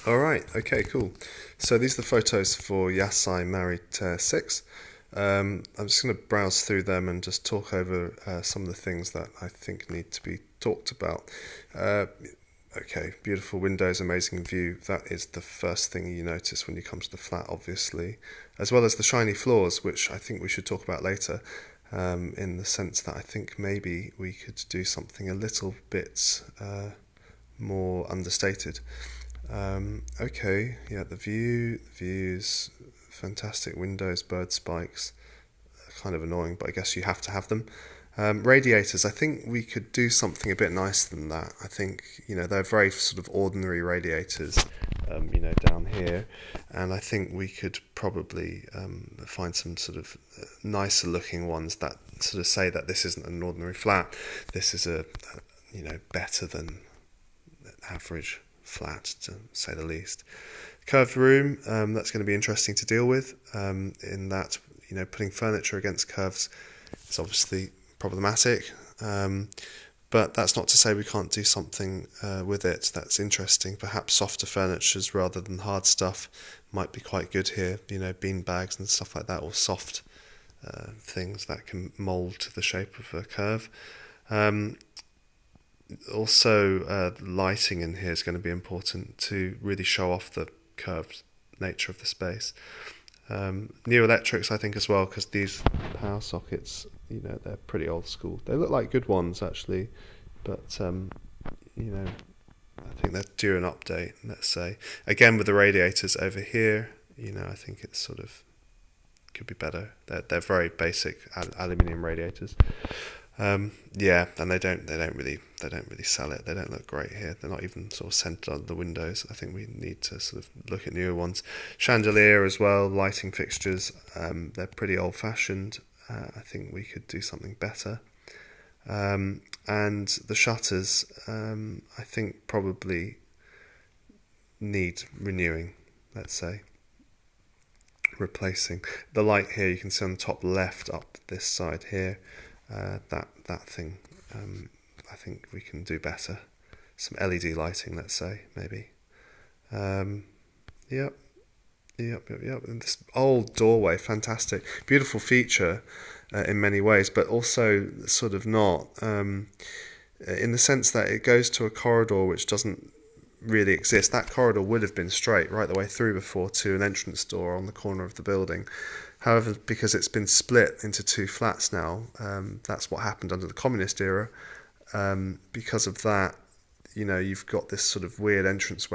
All right. Okay. Cool. So these are the photos for Yasai Married 6. I'm just going to browse through them and just talk over some of the things that I think need to be talked about. Uh, okay. Beautiful windows, amazing view. That is the first thing you notice when you come to the flat, obviously, as well as the shiny floors, which I think we should talk about later. In the sense that I think maybe we could do something a little bit more understated. Okay, yeah, the views, fantastic windows, bird spikes, kind of annoying, but I guess you have to have them. Radiators, I think we could do something a bit nicer than that. I think, they're very sort of ordinary radiators, down here, and I think we could probably find some sort of nicer looking ones that sort of say that this isn't an ordinary flat. This is better than average flat, to say the least. Curved room, that's going to be interesting to deal with, in that, putting furniture against curves is obviously problematic, but that's not to say we can't do something with it that's interesting. Perhaps softer furnitures rather than hard stuff might be quite good here, bean bags and stuff like that, or soft things that can mould to the shape of a curve. Also, lighting in here is going to be important to really show off the curved nature of the space. New electrics, I think, as well, because these power sockets, they're pretty old school. They look like good ones, actually, but, I think they're due an update, let's say. Again, with the radiators over here, I think it's sort of could be better. They're very basic aluminium radiators. Yeah, and they don't really sell it. They don't look great here. They're not even sort of centered on the windows. I think we need to sort of look at newer ones. Chandelier as well, lighting fixtures. They're pretty old fashioned. I think we could do something better. And the shutters, I think probably need renewing. Let's say replacing. The light here you can see on the top left up this side here. That thing, I think we can do better. Some LED lighting, let's say, maybe. Yep. And this old doorway, fantastic, beautiful feature in many ways, but also sort of not, in the sense that it goes to a corridor which doesn't really exist. That corridor would have been straight right the way through before to an entrance door on the corner of the building. However, because it's been split into two flats now, that's what happened under the communist era. Because of that, you've got this sort of weird entrance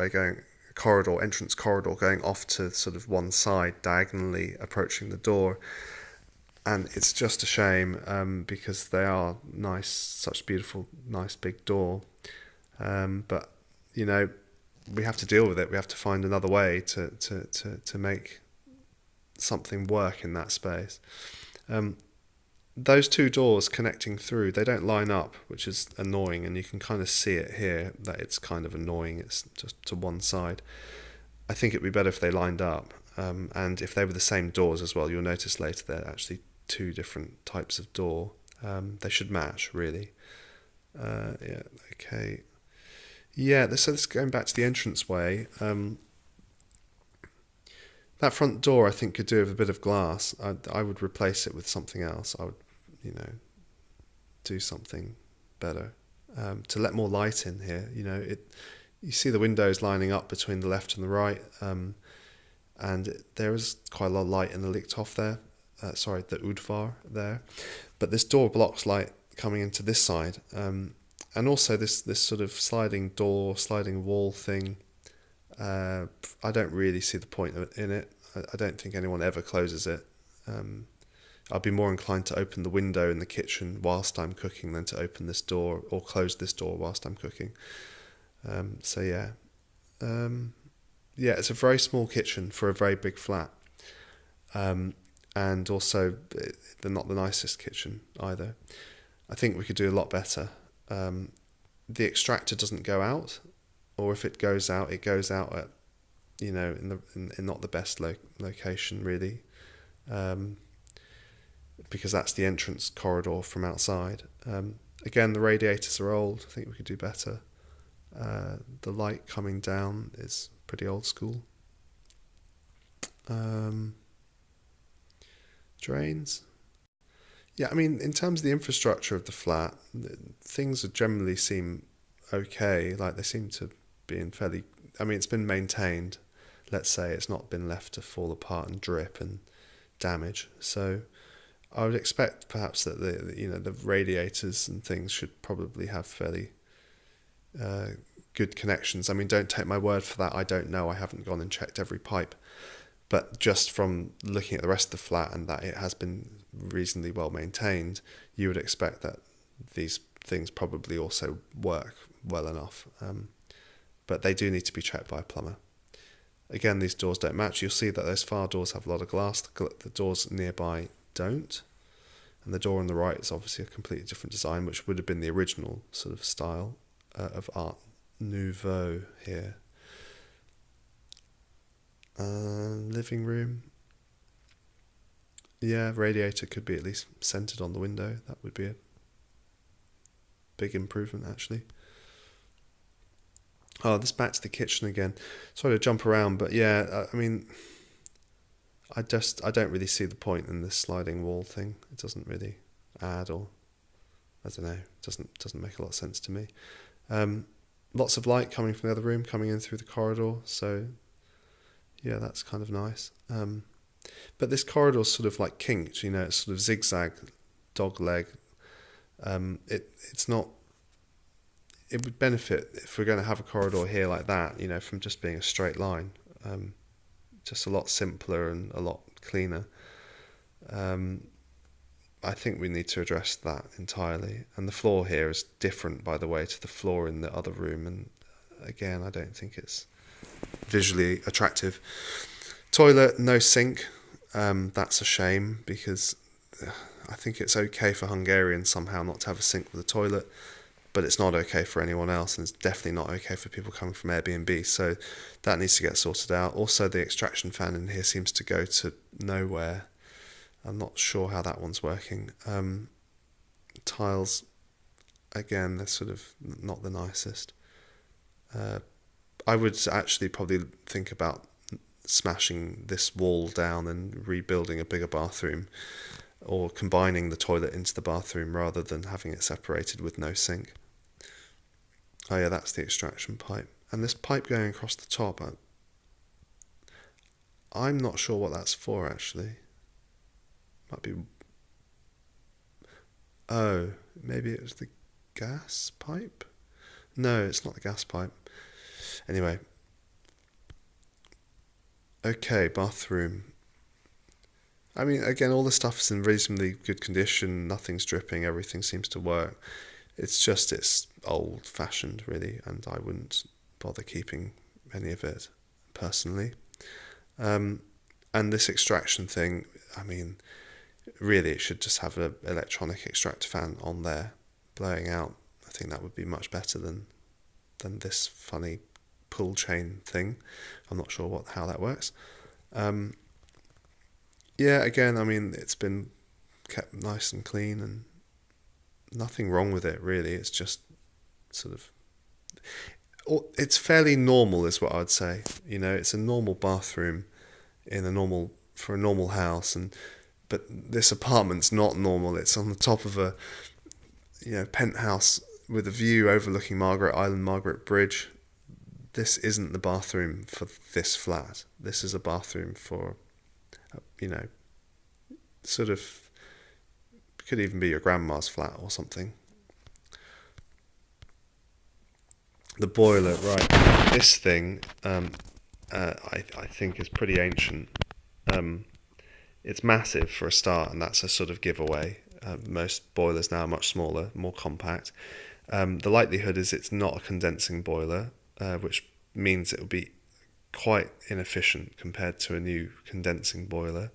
corridor going off to sort of one side, diagonally approaching the door. And it's just a shame, because they are nice, such beautiful, nice big door. But, we have to deal with it. We have to find another way to make something work in that space. Those two doors connecting through, they don't line up, which is annoying, and you can kind of see it here that it's kind of annoying. It's just to one side. I think it'd be better if they lined up, and if they were the same doors as well. You'll notice later they're actually two different types of door. They should match, really. Yeah, okay. Yeah, so this going back to the entranceway. That front door, I think, could do with a bit of glass. I would replace it with something else. I would, do something better, to let more light in here. You see the windows lining up between the left and the right, and there is quite a lot of light in the Lichthof there. The Udvar there, but this door blocks light coming into this side, and also this sort of sliding wall thing. I don't really see the point in it. I don't think anyone ever closes it. I'd be more inclined to open the window in the kitchen whilst I'm cooking than to open this door or close this door whilst I'm cooking. Yeah, it's a very small kitchen for a very big flat, and also they're not the nicest kitchen either. I think we could do a lot better. The extractor doesn't go out, or if it goes out at, in not the best location, really, because that's the entrance corridor from outside. Again, the radiators are old. I think we could do better. The light coming down is pretty old school. Drains. Yeah, I mean, in terms of the infrastructure of the flat, things generally seem okay. Like they seem to be in fairly. I mean, it's been maintained. Let's say it's not been left to fall apart and drip and damage. So I would expect perhaps that the radiators and things should probably have fairly good connections. I mean, don't take my word for that. I don't know. I haven't gone and checked every pipe. But just from looking at the rest of the flat and that it has been reasonably well maintained, you would expect that these things probably also work well enough. But they do need to be checked by a plumber. Again, these doors don't match. You'll see that those far doors have a lot of glass. The doors nearby don't. And the door on the right is obviously a completely different design, which would have been the original sort of style of Art Nouveau here. Living room. Yeah, radiator could be at least centered on the window. That would be a big improvement, actually. Oh, this back to the kitchen again. Sorry to jump around, but yeah, I mean, I don't really see the point in this sliding wall thing. It doesn't really add, or I don't know, it doesn't make a lot of sense to me. Lots of light coming from the other room, coming in through the corridor, so yeah, that's kind of nice. But this corridor's sort of like kinked, it's sort of zigzag, dog leg. It's not. It would benefit if we're going to have a corridor here like that, from just being a straight line. Just a lot simpler and a lot cleaner. I think we need to address that entirely. And the floor here is different, by the way, to the floor in the other room. And again, I don't think it's visually attractive. Toilet, no sink. That's a shame, because I think it's okay for Hungarians somehow not to have a sink with a toilet, but it's not okay for anyone else, and it's definitely not okay for people coming from Airbnb. So that needs to get sorted out. Also, the extraction fan in here seems to go to nowhere. I'm not sure how that one's working. Tiles, again, they're sort of not the nicest. I would actually probably think about smashing this wall down and rebuilding a bigger bathroom, or combining the toilet into the bathroom rather than having it separated with no sink. Oh yeah, that's the extraction pipe. And this pipe going across the top, I'm not sure what that's for, actually. Might be... Oh, maybe it was the gas pipe? No, it's not the gas pipe. Anyway. Okay, bathroom. I mean, again, all the stuff's in reasonably good condition. Nothing's dripping. Everything seems to work. It's old-fashioned, really, and I wouldn't bother keeping any of it, personally. And this extraction thing, I mean, really, it should just have an electronic extractor fan on there, blowing out. I think that would be much better than this funny pull chain thing. I'm not sure how that works. Yeah, again, I mean, it's been kept nice and clean and nothing wrong with it, really. It's just sort of... It's fairly normal, is what I would say. It's a normal bathroom for a normal house, but this apartment's not normal. It's on the top of a penthouse with a view overlooking Margaret Island, Margaret Bridge. This isn't the bathroom for this flat. This is a bathroom for, sort of, could even be your grandma's flat or something. The boiler, right. This thing, I think is pretty ancient. It's massive for a start, and that's a sort of giveaway. Most boilers now are much smaller, more compact. The likelihood is it's not a condensing boiler, which means it will be quite inefficient compared to a new condensing boiler.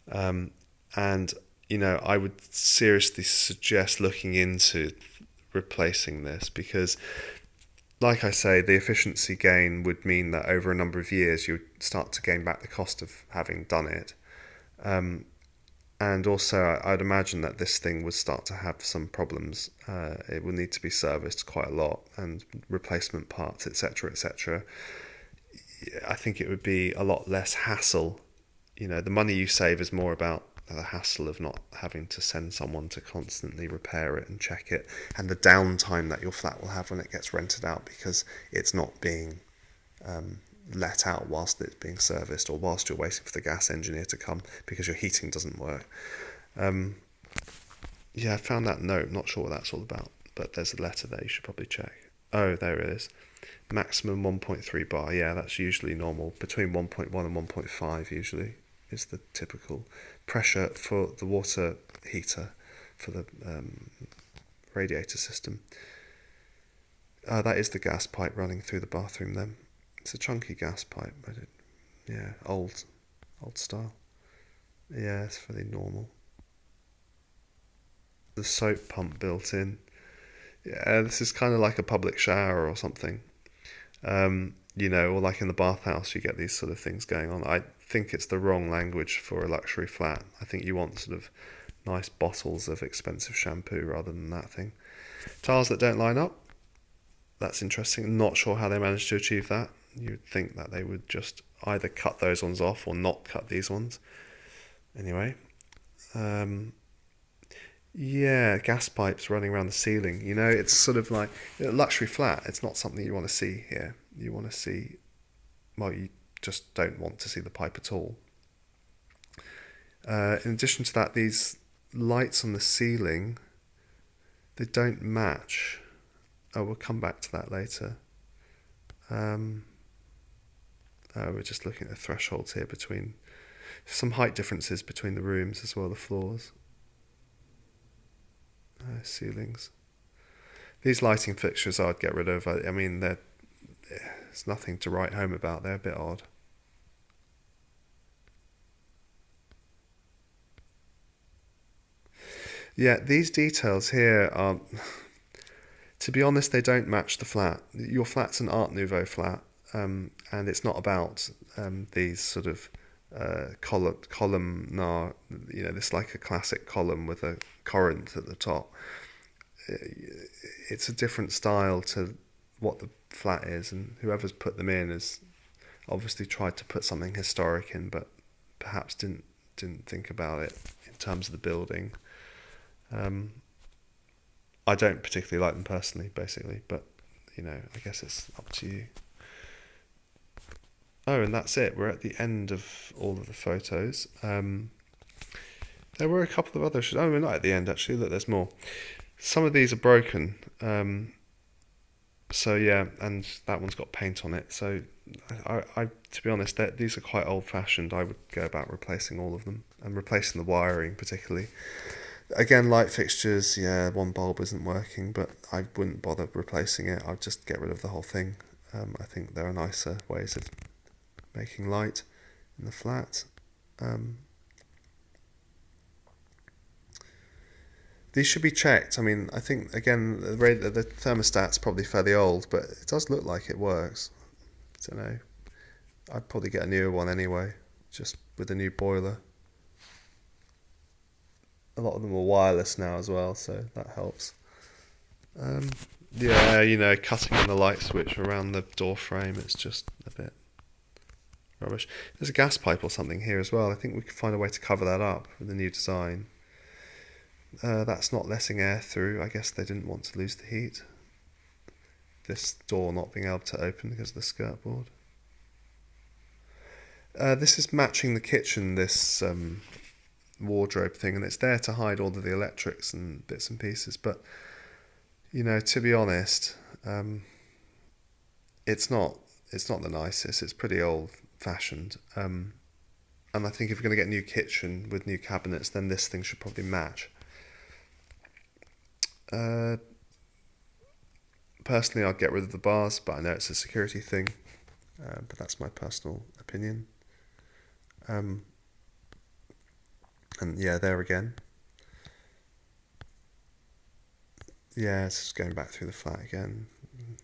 And, I would seriously suggest looking into replacing this, because, like I say, the efficiency gain would mean that over a number of years you would start to gain back the cost of having done it. And also, I'd imagine that this thing would start to have some problems. It will need to be serviced quite a lot, and replacement parts, etc., etc. I think it would be a lot less hassle. The money you save is more about the hassle of not having to send someone to constantly repair it and check it, and the downtime that your flat will have when it gets rented out because it's not being let out whilst it's being serviced or whilst you're waiting for the gas engineer to come because your heating doesn't work. Yeah, I found that note. Not sure what that's all about, but there's a letter there you should probably check. Oh, there it is. Maximum 1.3 bar. Yeah, that's usually normal. Between 1.1 and 1.5 usually is the typical pressure for the water heater for the radiator system. That is the gas pipe running through the bathroom then. It's a chunky gas pipe, but yeah, old style. Yeah, it's fairly normal. The soap pump built in. Yeah, this is kind of like a public shower or something. Or like in the bathhouse, you get these sort of things going on. I think it's the wrong language for a luxury flat. I think you want sort of nice bottles of expensive shampoo rather than that thing. Tiles that don't line up. That's interesting. Not sure how they managed to achieve that. You'd think that they would just either cut those ones off or not cut these ones. Anyway. Yeah, gas pipes running around the ceiling. It's sort of like a luxury flat. It's not something you want to see here. You want to see, well, you just don't want to see the pipe at all. In addition to that, these lights on the ceiling, they don't match. Oh, we'll come back to that later. We're just looking at the thresholds here between some height differences between the rooms as well, the floors. Ceilings. These lighting fixtures I'd get rid of. I mean, there's nothing to write home about. They're a bit odd. Yeah, these details here are, to be honest, they don't match the flat. Your flat's an Art Nouveau flat, and it's not about these sort of columnar, this like a classic column with a Corinth at the top. It's a different style to what the flat is, and whoever's put them in has obviously tried to put something historic in, but perhaps didn't think about it in terms of the building. I don't particularly like them personally, basically, but I guess it's up to you. Oh, and that's it. We're at the end of all of the photos. There were a couple of other. Oh, we're not at the end actually. Look, there's more. Some of these are broken. So yeah, and that one's got paint on it. So I to be honest, these are quite old-fashioned. I would go about replacing all of them and replacing the wiring particularly. Again, light fixtures. Yeah, one bulb isn't working, but I wouldn't bother replacing it. I'd just get rid of the whole thing. I think there are nicer ways of making light in the flat. These should be checked. I mean, I think, again, the thermostat's probably fairly old, but it does look like it works. I don't know. I'd probably get a newer one anyway, just with a new boiler. A lot of them are wireless now as well, so that helps. Yeah, cutting in the light switch around the door frame, it's just a bit rubbish. There's a gas pipe or something here as well. I think we could find a way to cover that up with the new design. That's not letting air through. I guess they didn't want to lose the heat. This door not being able to open because of the skirt board. This is matching the kitchen, this wardrobe thing, and it's there to hide all of the electrics and bits and pieces. But, to be honest, it's not the nicest. It's pretty old-fashioned. And I think if you're going to get a new kitchen with new cabinets, then this thing should probably match. Personally, I'd get rid of the bars, but I know it's a security thing. But that's my personal opinion. And yeah, there again. Yeah, it's just going back through the flat again.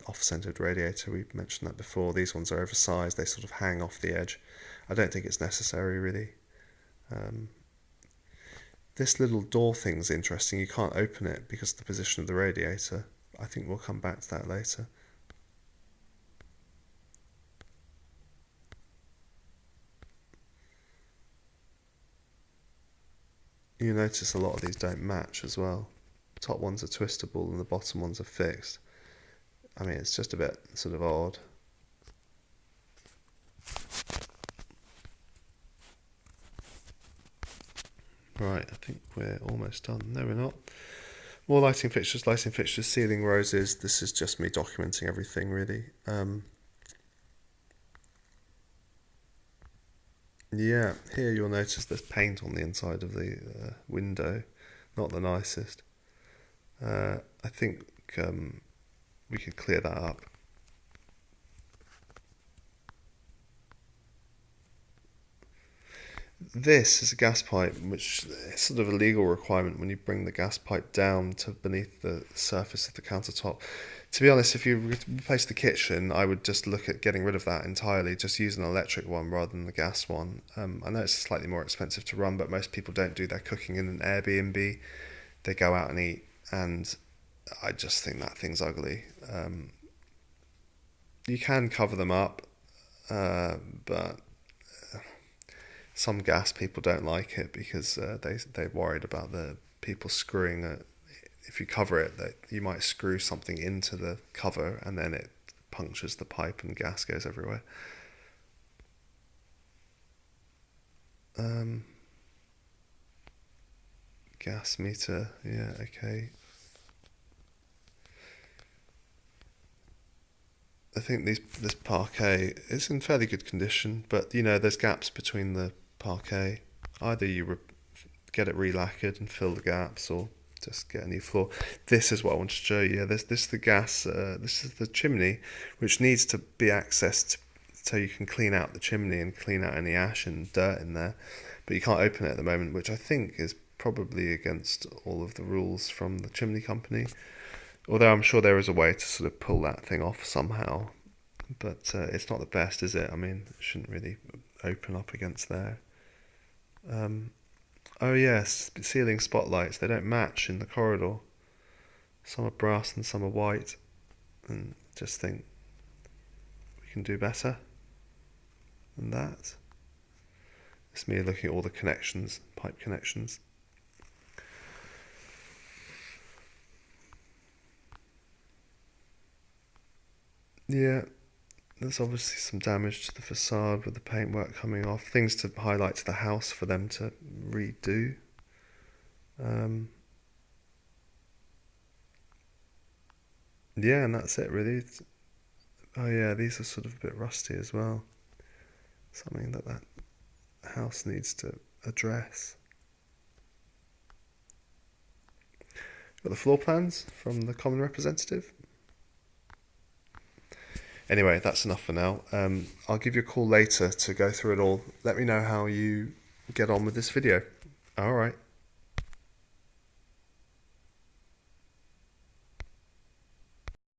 Off-centered radiator, we mentioned that before. These ones are oversized, they sort of hang off the edge. I don't think it's necessary, really. This little door thing's interesting. You can't open it because of the position of the radiator. I think we'll come back to that later. You notice a lot of these don't match as well. Top ones are twistable and the bottom ones are fixed. I mean, it's just a bit sort of odd. Right, I think we're almost done. No, we're not. More lighting fixtures, ceiling roses. This is just me documenting everything, really. Yeah, here you'll notice there's paint on the inside of the window. Not the nicest. I think we could clear that up. This is a gas pipe, which is sort of a legal requirement when you bring the gas pipe down to beneath the surface of the countertop. To be honest, if you replace the kitchen, I would just look at getting rid of that entirely, just use an electric one rather than the gas one. I know it's slightly more expensive to run, but most people don't do their cooking in an Airbnb. They go out and eat, and I just think that thing's ugly. You can cover them up, but some gas people don't like it because they're worried about the people screwing it. If you cover it, that you might screw something into the cover and then it punctures the pipe and gas goes everywhere. Gas meter, yeah, okay. I think this parquet is in fairly good condition, but there's gaps between the parquet. Either you get it re-lacquered and fill the gaps, or just get a new floor. This is what I want to show you. This is the gas. This is the chimney, which needs to be accessed so you can clean out the chimney and clean out any ash and dirt in there. But you can't open it at the moment, which I think is probably against all of the rules from the chimney company. Although I'm sure there is a way to sort of pull that thing off somehow. But it's not the best, is it? I mean, it shouldn't really open up against there. Oh yes, ceiling spotlights. They don't match in the corridor. Some are brass and some are white. And just think we can do better than that. It's me looking at all the connections, pipe connections. Yeah, there's obviously some damage to the facade with the paintwork coming off. Things to highlight to the house for them to redo. Yeah, and that's it really. Oh yeah, these are sort of a bit rusty as well. Something that house needs to address. Got the floor plans from the common representative. Anyway, that's enough for now. I'll give you a call later to go through it all. Let me know how you get on with this video. All right.